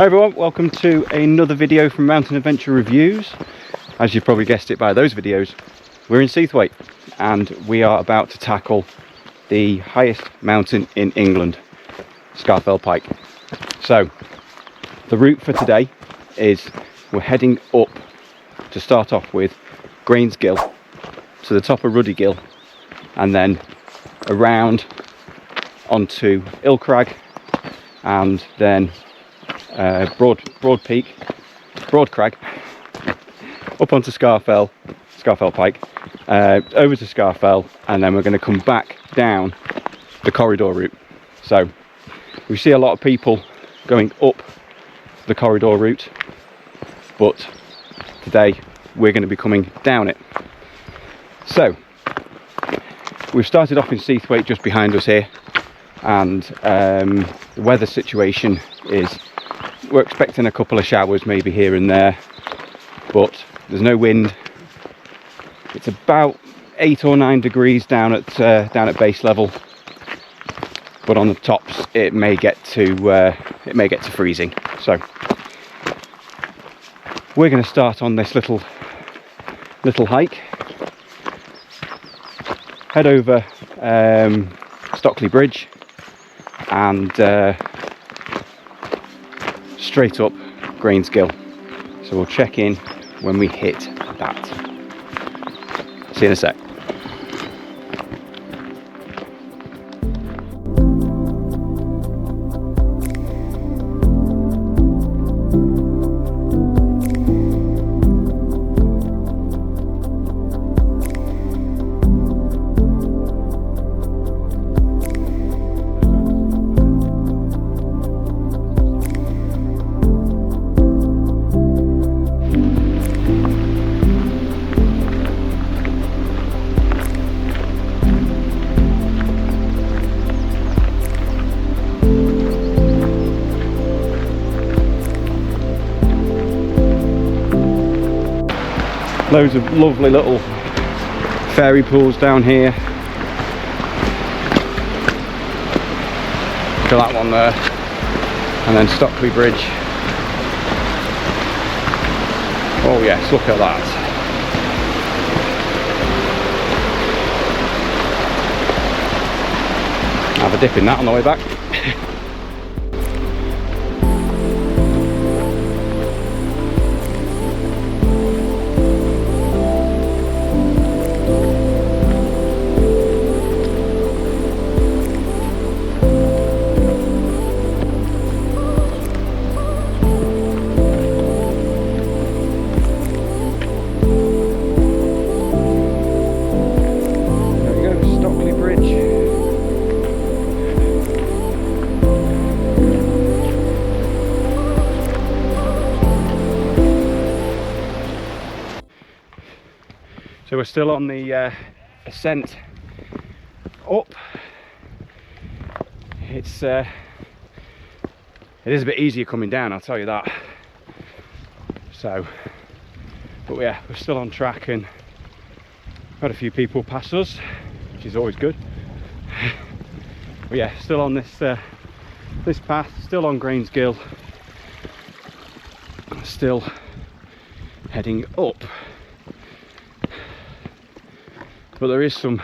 Hi everyone, welcome to another video from Mountain Adventure Reviews. As you've probably guessed it by those videos, we're in Seathwaite and we are about to tackle the highest mountain in England, Scafell Pike. So the route for today is we're heading up to start off with Grains Gill to the top of Ruddy Gill and then around onto Ill Crag and then Broad Crag, up onto Scafell Pike, over to Scafell, and then we're going to come back down the corridor route. So we see a lot of people going up the corridor route, but today we're going to be coming down it. So we've started off in Seathwaite just behind us here, and the weather situation is we're expecting a couple of showers maybe here and there, but there's no wind. It's about 8 or 9 degrees down at base level, but on the tops it may get to freezing. So we're going to start on this little hike, head over Stockley Bridge and straight up Grains Gill. So we'll check in when we hit that. See you in a sec. Loads of lovely little fairy pools down here. Look at that one there. And then Stockley Bridge. Oh yes, look at that. Have a dip in that on the way back. So we're still on the ascent up. It is a bit easier coming down, I'll tell you that. So, but yeah, we're still on track and had a few people pass us, which is always good. But yeah, still on this this path, still on Grains Gill, still heading up. But there is some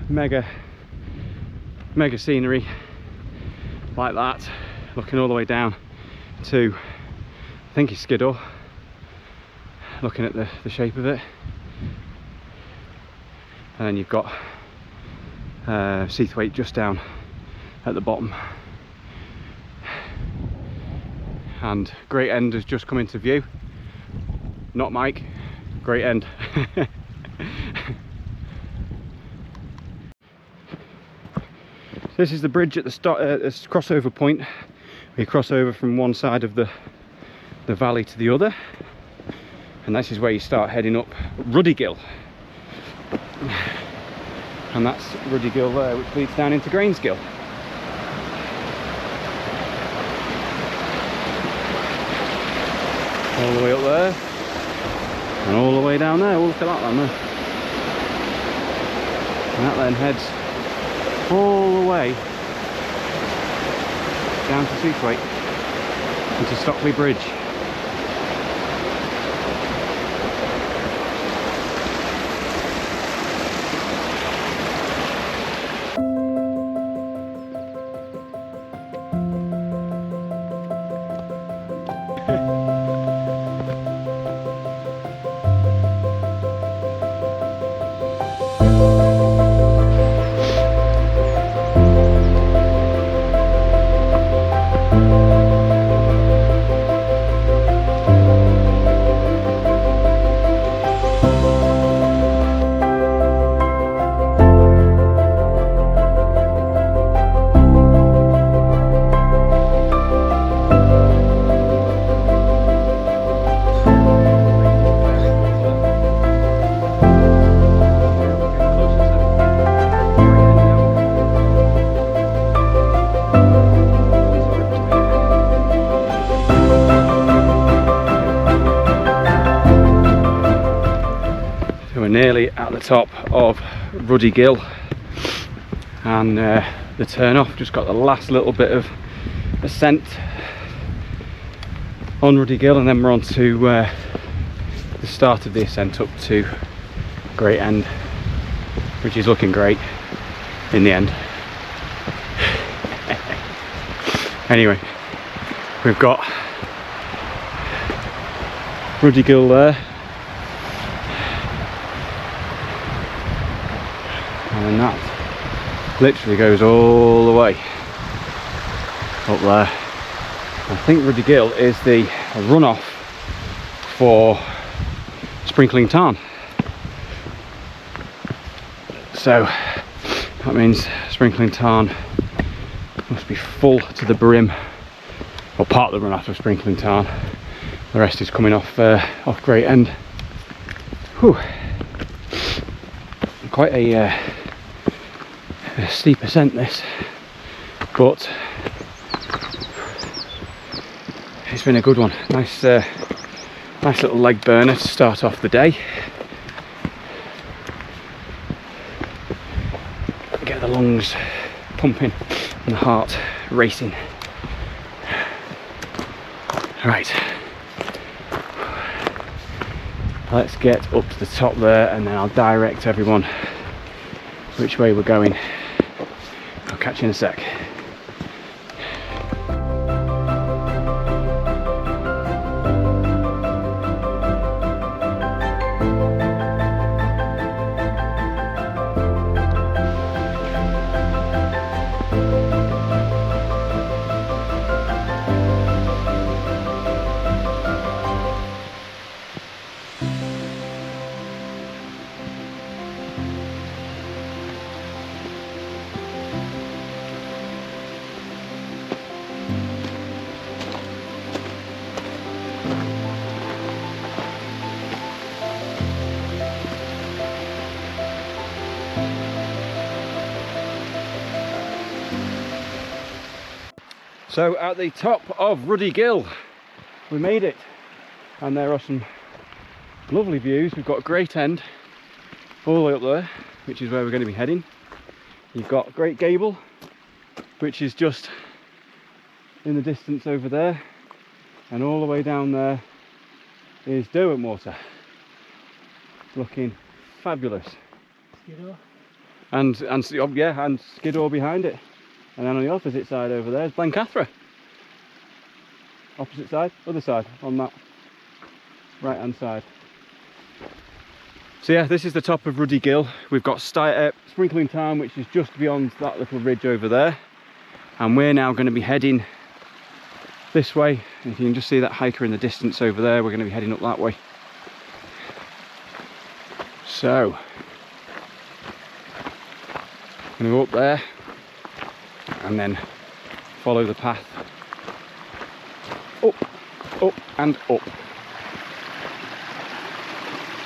mega scenery like that, looking all the way down to, I think it's Skiddaw, looking at the shape of it. And then you've got Seathwaite just down at the bottom. And Great End has just come into view. Not Mike, Great End. This is the bridge at the crossover point. We cross over from one side of the valley to the other, and this is where you start heading up Ruddy Gill, and that's Ruddy Gill there, which leads down into Grains Gill. All the way up there and all the way down there. Oh, look at that one there. And that then heads all the way down to Seathwaite. into Stockley Bridge. We're nearly at the top of Ruddy Gill, and the turn off. Just got the last little bit of ascent on Ruddy Gill, and then we're on to the start of the ascent up to Great End, which is looking great in the end. Anyway, we've got Ruddy Gill there. And that literally goes all the way up there. I think Ruddy Gill is the runoff for Sprinkling Tarn. So that means Sprinkling Tarn must be full to the brim, or part of the runoff of Sprinkling Tarn. The rest is coming off off Great End. Whew. Quite a steep ascent this, but it's been a good one. Nice little leg burner to start off the day. Get the lungs pumping and the heart racing. Right, let's get up to the top there, and then I'll direct everyone which way we're going. I'll catch you in a sec. So at the top of Ruddy Gill, we made it, and there are some lovely views. We've got Great End all the way up there, which is where we're going to be heading. You've got Great Gable, which is just in the distance over there, and all the way down there is Derwentwater, looking fabulous. Skiddaw. And Skiddaw behind it. And then on the opposite side over there is Blencathra. Opposite side, other side, on that right hand side. So yeah, this is the top of Ruddy Gill. We've got Sprinkling Tarn, which is just beyond that little ridge over there. And we're now going to be heading this way. And you can just see that hiker in the distance over there. We're going to be heading up that way. So, I'm going to go up there and then follow the path up, up and up.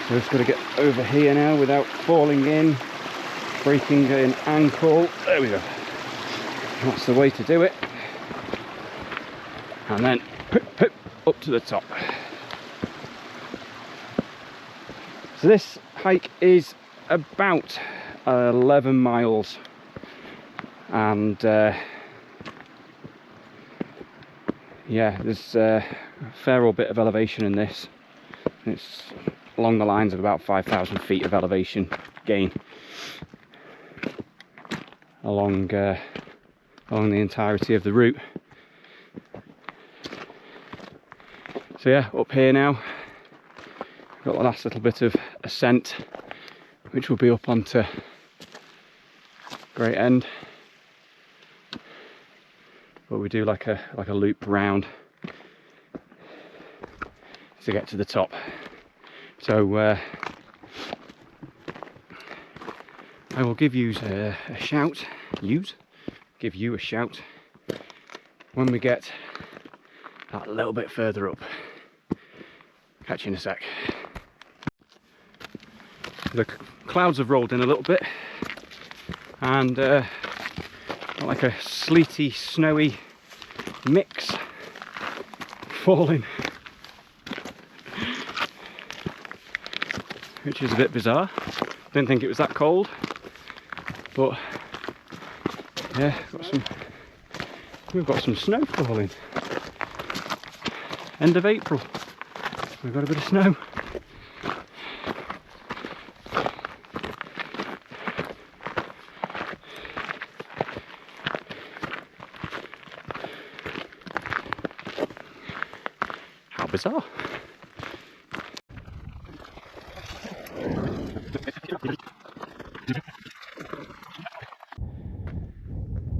So just got to get over here now without falling in, breaking an ankle. There we go. That's the way to do it. And then pip, pip, up to the top. So this hike is about 11 miles, and yeah, there's a fair old bit of elevation in this. It's along the lines of about 5,000 feet of elevation gain along the entirety of the route. So yeah, up here now, got the last little bit of ascent, which will be up onto Great End. But we do like a loop round to get to the top. So I will give you a shout. Give you a shout when we get that little bit further up. Catch you in a sec. The clouds have rolled in a little bit, and like a sleety, snowy mix falling, which is a bit bizarre. Didn't think it was that cold, but yeah, we've got some snow falling. End of April, we've got a bit of snow. How bizarre.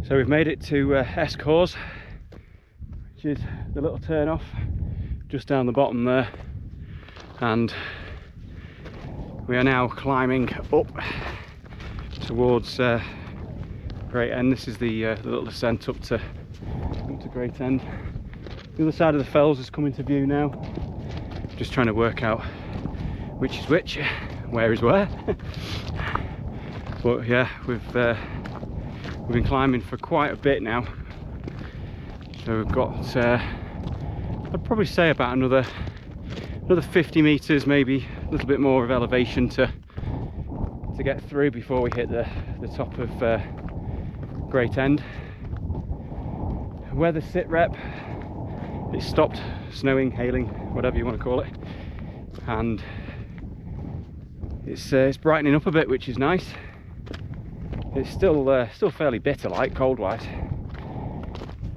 So we've made it to Escores, which is the little turn off just down the bottom there, and we are now climbing up towards Great End. This is the little ascent up to Great End. The other side of the fells has come into view now. Just trying to work out which is which, where is where. But yeah, we've been climbing for quite a bit now, so we've got I'd probably say about another 50 meters, maybe a little bit more of elevation to get through before we hit the top of Great End. Weather sit rep, it stopped snowing, hailing, whatever you want to call it, and it's brightening up a bit, which is nice. It's still fairly bitter, like cold wise,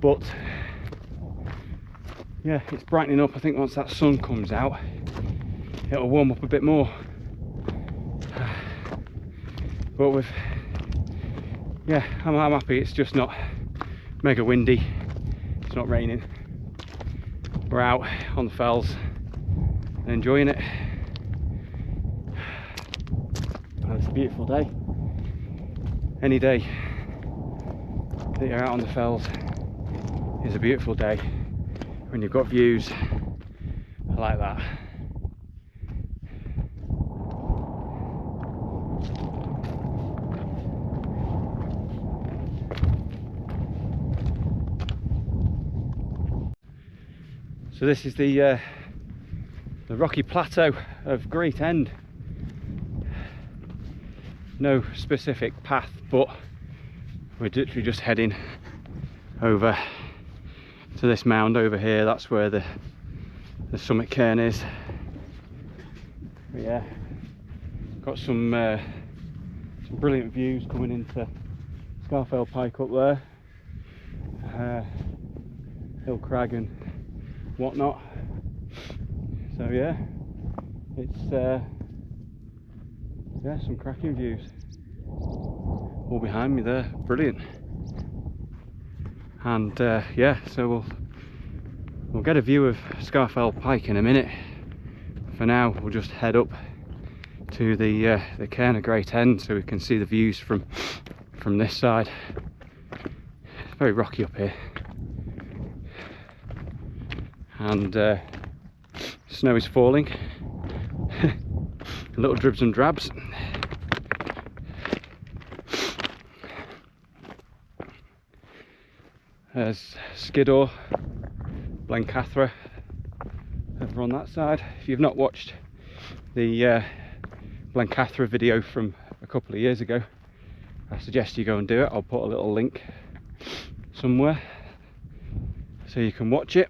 but yeah, it's brightening up. I think once that sun comes out, it'll warm up a bit more. But I'm happy. It's just not mega windy. It's not raining. We're out on the fells and enjoying it. And it's a beautiful day. Any day that you're out on the fells is a beautiful day when you've got views like that. So this is the rocky plateau of Great End. No specific path, but we're literally just heading over to this mound over here. That's where the summit cairn is. But yeah, got some brilliant views coming into Scafell Pike up there, Ill Crag and whatnot. So yeah, it's yeah, some cracking views all behind me there, brilliant. And yeah, so we'll get a view of Scafell Pike in a minute. For now, we'll just head up to the cairn of Great End so we can see the views from this side. It's very rocky up here, and snow is falling. Little dribs and drabs. There's Skiddaw, Blencathra over on that side. If you've not watched the Blencathra video from a couple of years ago, I suggest you go and do it. I'll put a little link somewhere so you can watch it.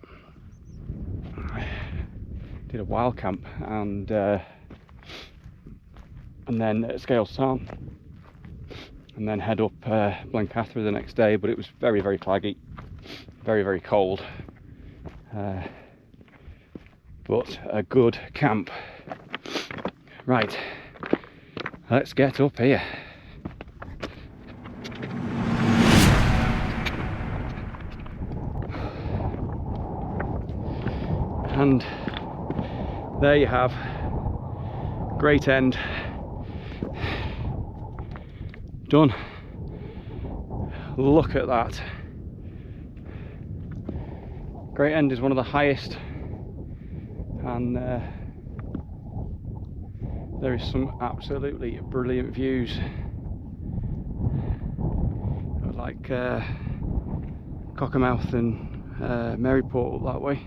did a wild camp, and then at Scafell Tarn, and then head up Blencathra the next day. But it was very, very claggy, very, very cold, but a good camp. Right, let's get up here. And there you have Great End done. Look at that. Great End is one of the highest, and there is some absolutely brilliant views, like Cockermouth and Maryport up that way.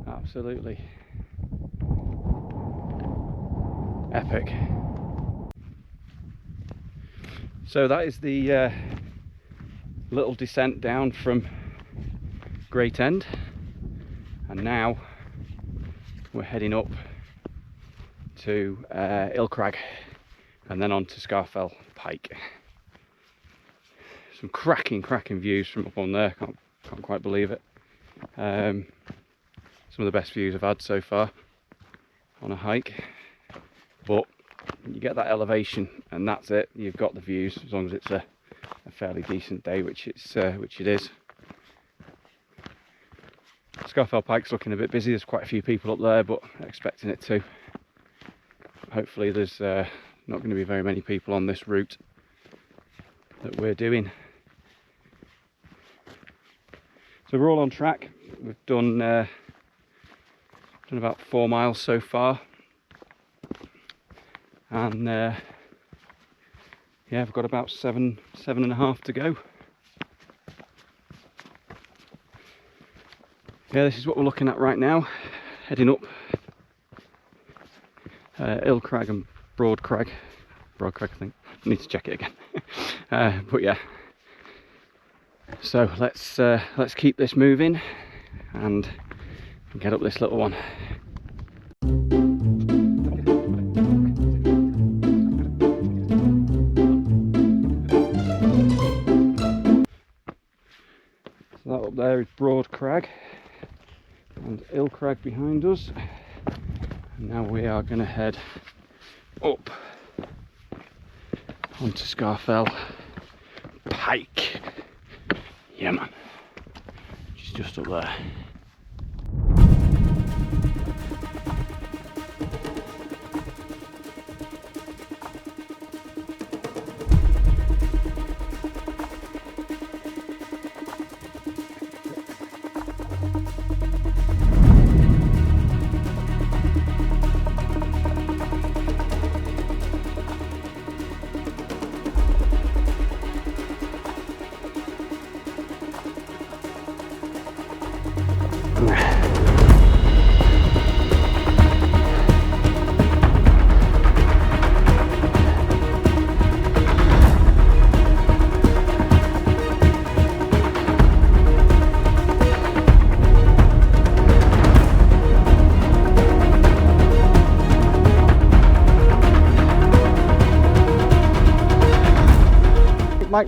Absolutely epic. So that is the little descent down from Great End, and now we're heading up to Ill Crag and then on to Scafell Pike. Some cracking views from up on there. Can't quite believe it. Some of the best views I've had so far on a hike, but you get that elevation and that's it. You've got the views, as long as it's a fairly decent day, which it is. Scafell Pike's looking a bit busy. There's quite a few people up there, but expecting it to. Hopefully there's not going to be very many people on this route that we're doing. So we're all on track. We've done about 4 miles so far, and yeah, we've got about seven and a half to go. Yeah, this is what we're looking at right now, heading up Ill Crag and Broad Crag, I think. I need to check it again. But yeah, so let's keep this moving and get up this little one. So that up there is Broad Crag and Ill Crag behind us, and now we are going to head up onto Scafell Pike. Yeah man, she's just up there.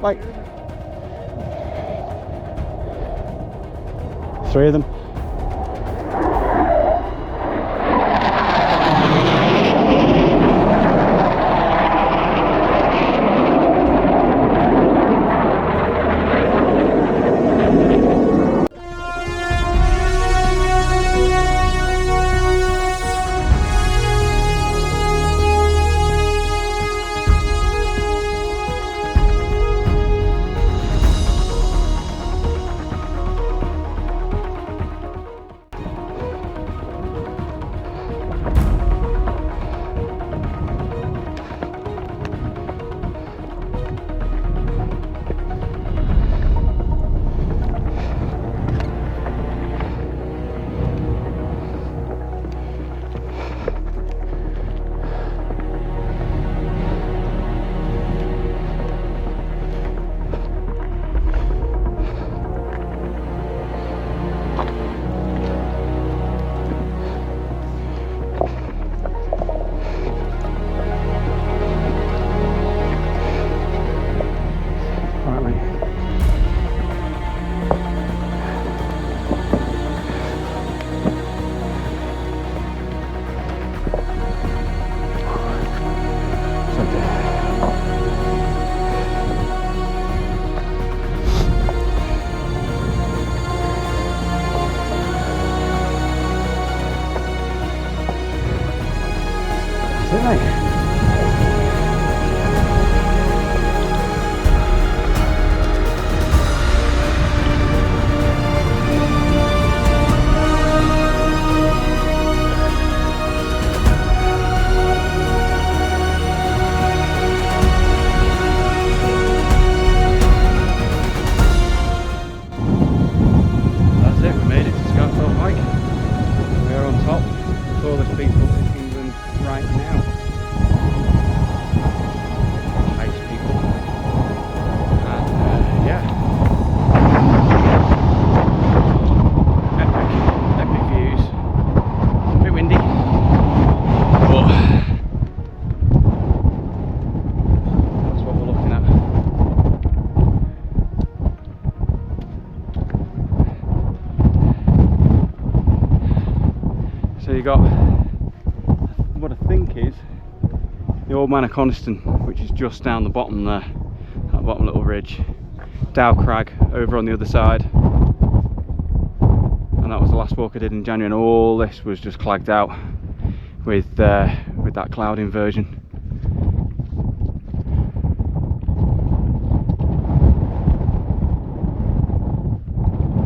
Mike. 3 of them. don't they? That's it, we made it to Scafell Pike. We're on top, tallest peak in England right now. Highest people. And yeah. Epic views. A bit windy. But that's what we're looking at. So you got what I think is the Old Man of Coniston, which is just down the bottom there, that bottom little ridge. Ill Crag over on the other side, and that was the last walk I did in January, and all this was just clagged out with that cloud inversion.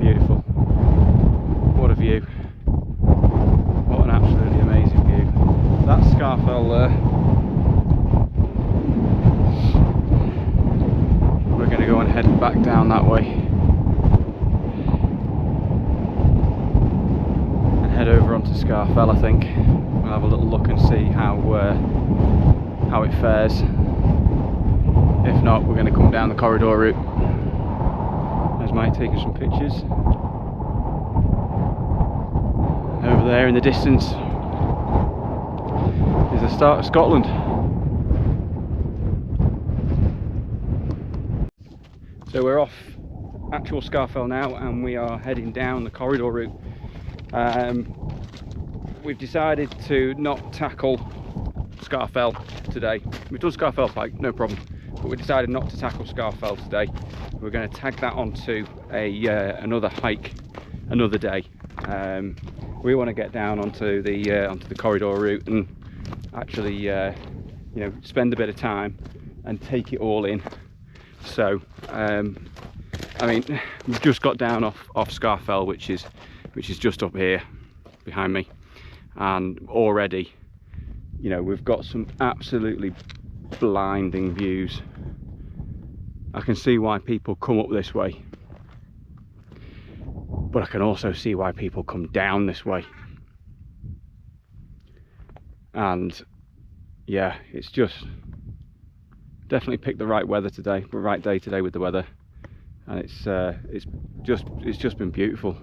Beautiful. What a view. What an absolutely amazing view. That's Scafell there. We're going to go and head back down that way and head over onto Scafell. I think we'll have a little look and see how it fares. If not, we're going to come down the corridor route. There's Mike taking some pictures. Over there in the distance is the start of Scotland. So we're off actual Scafell now, and we are heading down the corridor route. We've decided to not tackle Scafell today. We've done Scafell Pike, no problem, but we decided not to tackle Scafell today. We're going to tag that onto another hike another day. We want to get down onto the corridor route and actually you know, spend a bit of time and take it all in. So I mean, we've just got down off Scafell, which is just up here behind me, and already, you know, we've got some absolutely blinding views. I can see why people come up this way, but I can also see why people come down this way. And yeah, it's just definitely picked the right weather today, the right day today with the weather, and it's just been beautiful.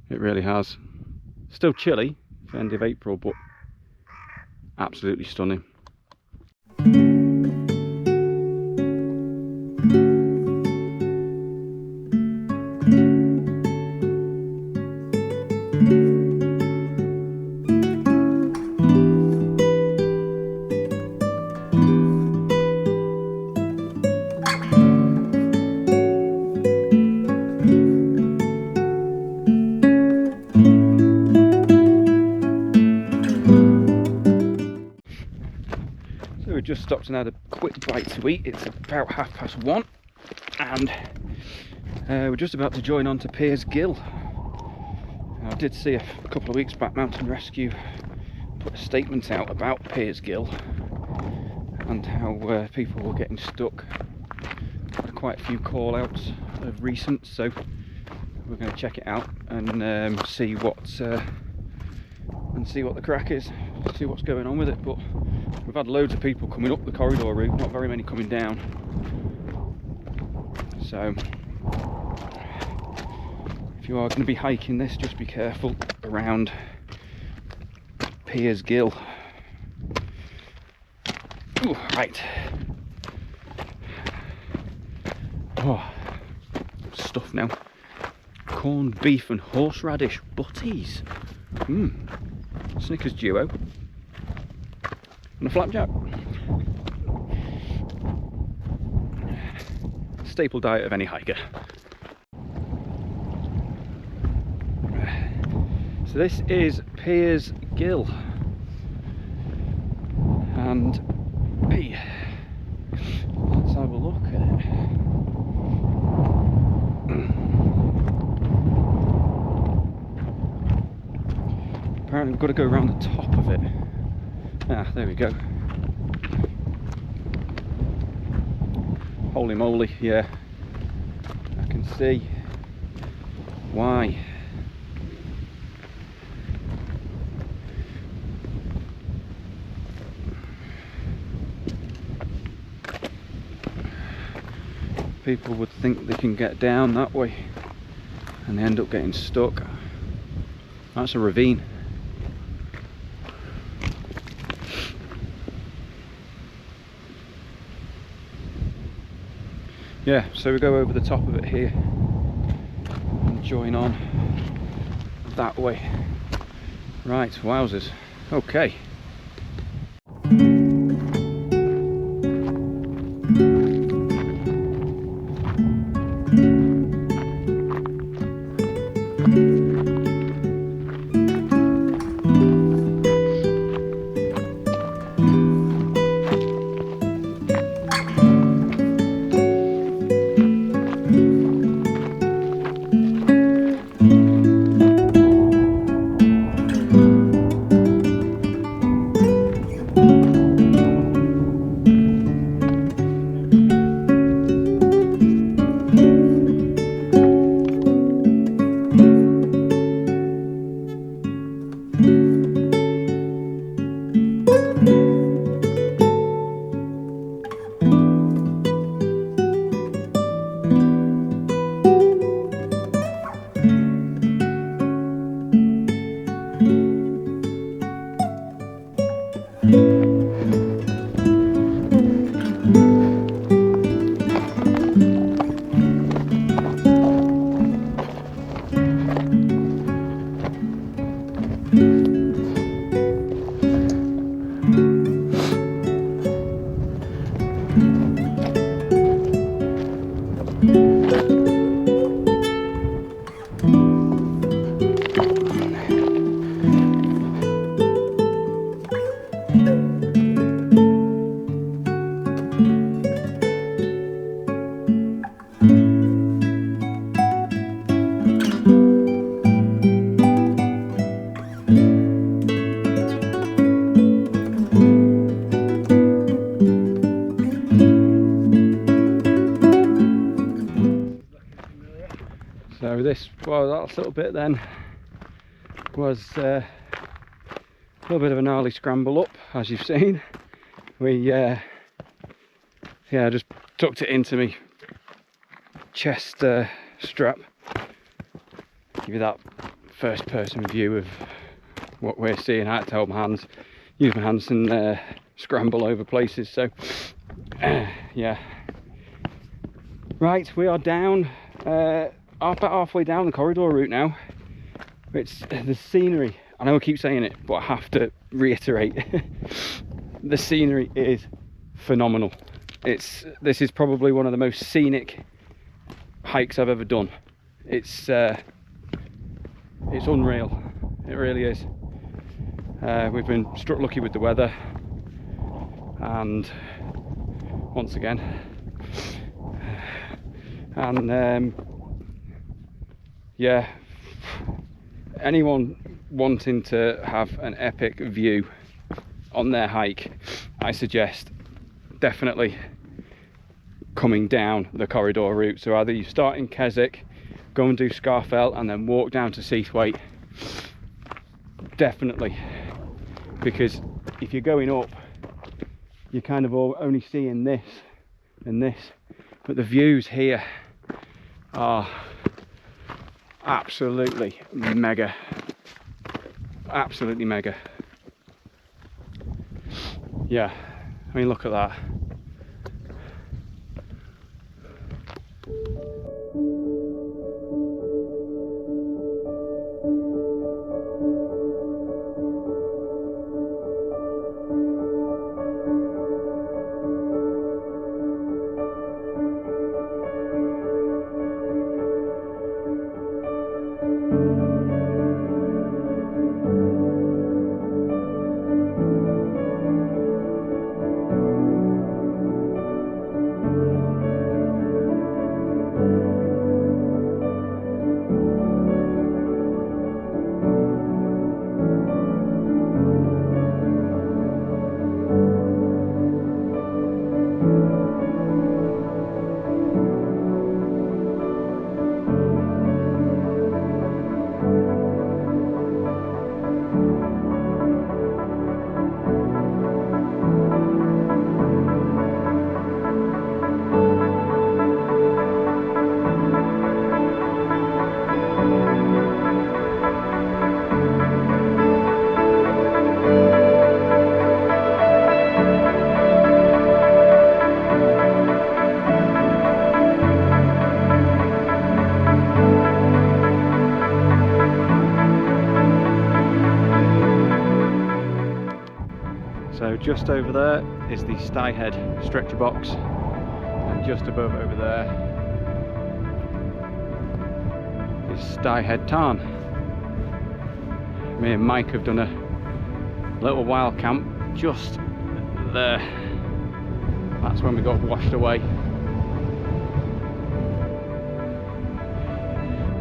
It really has. Still chilly for end of April, but absolutely stunning. So we just stopped and had a quick bite to eat. It's about 1:30, and we're just about to join on to Grains Gill. I did see a couple of weeks back Mountain Rescue put a statement out about Grains Gill and how people were getting stuck. Had quite a few call outs of recent, so we're going to check it out and see what the crack is, see what's going on with it. But we've had loads of people coming up the corridor route, not very many coming down. So if you are going to be hiking this, just be careful around Grains Gill. Ooh, right. Oh, stuff now. Corned beef and horseradish butties. Snickers duo. And a flapjack. Staple diet of any hiker. So this is Grains Gill. and hey, let's have a look at it. Apparently we've got to go around the top of it. Ah, there we go. Holy moly, yeah. I can see why. People would think they can get down that way and they end up getting stuck. That's a ravine. Yeah, so we go over the top of it here and join on that way. Right, wowzers. Okay. So this, well, that little bit then was a little bit of a gnarly scramble up, as you've seen. We yeah, just tucked it into me chest strap. Give you that first person view of what we're seeing. I had to hold my hands, use my hands and scramble over places. So yeah, right, we are down about halfway down the corridor route now. It's the scenery, I know I keep saying it, but I have to reiterate the scenery is phenomenal. This is probably one of the most scenic hikes I've ever done. It's unreal, it really is. We've been struck lucky with the weather, and once again, and yeah, anyone wanting to have an epic view on their hike, I suggest definitely coming down the corridor route. So either you start in Keswick, go and do Scafell, and then walk down to Seathwaite. Definitely, because if you're going up, you're kind of only seeing this and this, but the views here are absolutely mega, absolutely mega. Yeah, I mean, look at that. So just over there is the Styhead stretcher box, and just above over there is Styhead Tarn. Me and Mike have done a little wild camp just there. That's when we got washed away.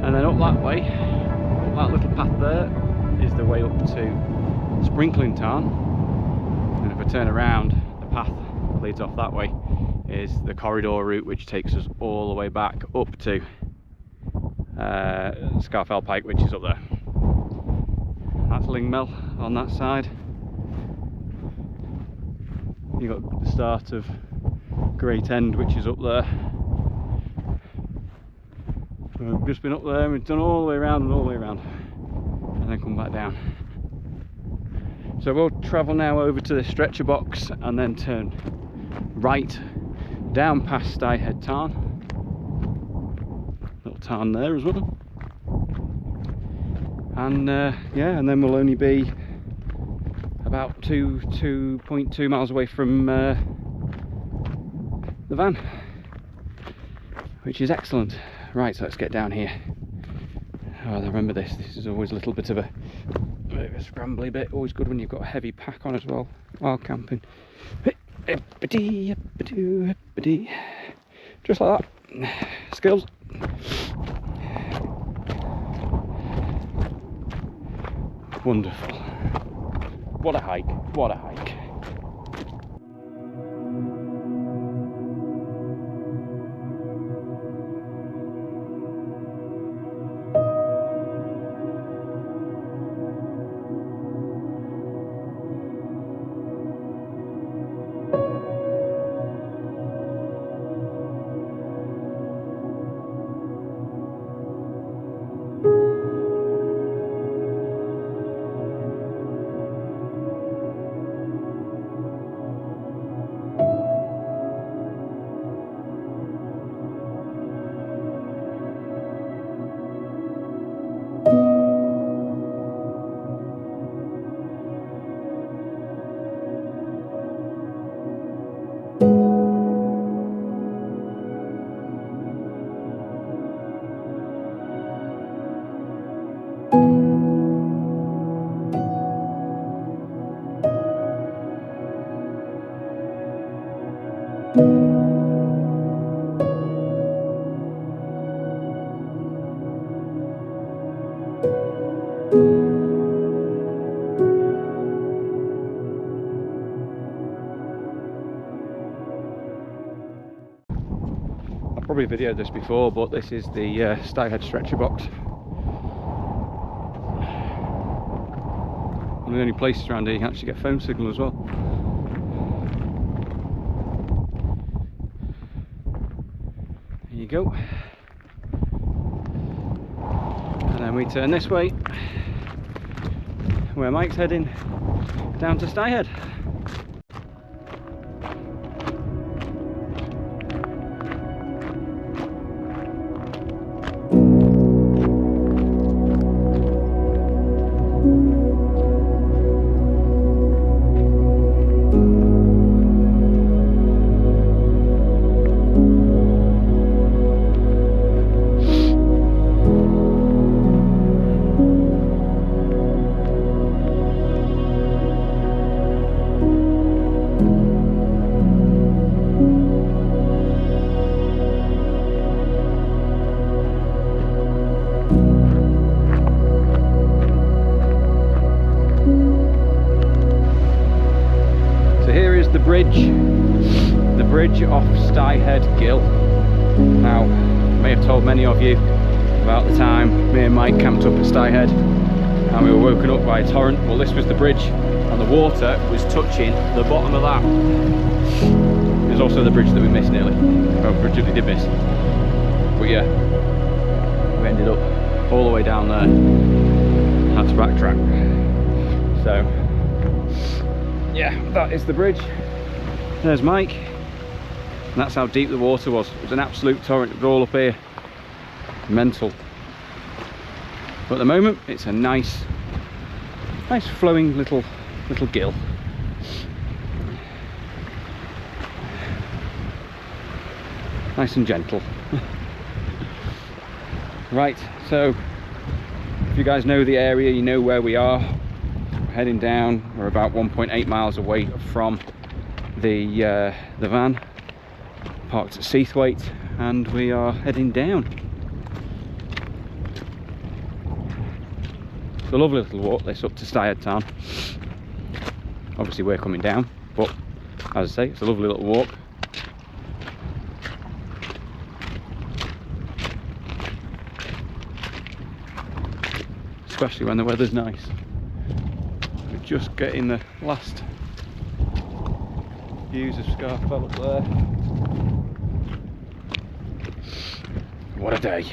And then up that way, up that little path there, is the way up to Sprinkling Tarn. And if I turn around, the path leads off that way, is the corridor route which takes us all the way back up to Scafell Pike, which is up there. That's Lingmill on that side. You got the start of Great End, which is up there. We've just been up there and we've done all the way around and all the way around, and then come back down. So we'll travel now over to the stretcher box and then turn right down past Styhead Tarn. Little tarn there as well. And yeah, and then we'll only be about 2.2 miles away from the van, which is excellent. Right, so let's get down here. Oh, I remember this is always a little bit of a scrambly bit, always good when you've got a heavy pack on as well while camping. Just like that. Skills. Wonderful. What a hike, what a hike. Probably videoed this before, but this is the Styhead stretcher box. One of the only places around here you can actually get phone signal as well. There you go. And then we turn this way, where Mike's heading down to Styhead. The bridge off Styhead Gill. Now, I may have told many of you about the time me and Mike camped up at Styhead and we were woken up by a torrent. Well, this was the bridge and the water was touching the bottom of that. There's also the bridge that we missed nearly. Oh, bridge that we did miss. But yeah, we ended up all the way down there. Had to backtrack. So, yeah, that is the bridge. There's Mike, and that's how deep the water was. It was an absolute torrent. It was all up here, mental. But at the moment, it's a nice flowing little gill. nice and gentle. Right, so if you guys know the area, you know where we are. We're heading down. We're about 1.8 miles away from the van, parked at Seathwaite, and we are heading down. It's a lovely little walk this up to Styhead Tarn. Obviously we're coming down, but as I say, it's a lovely little walk. Especially when the weather's nice. We're just getting the last views of Scafell up there. What a day.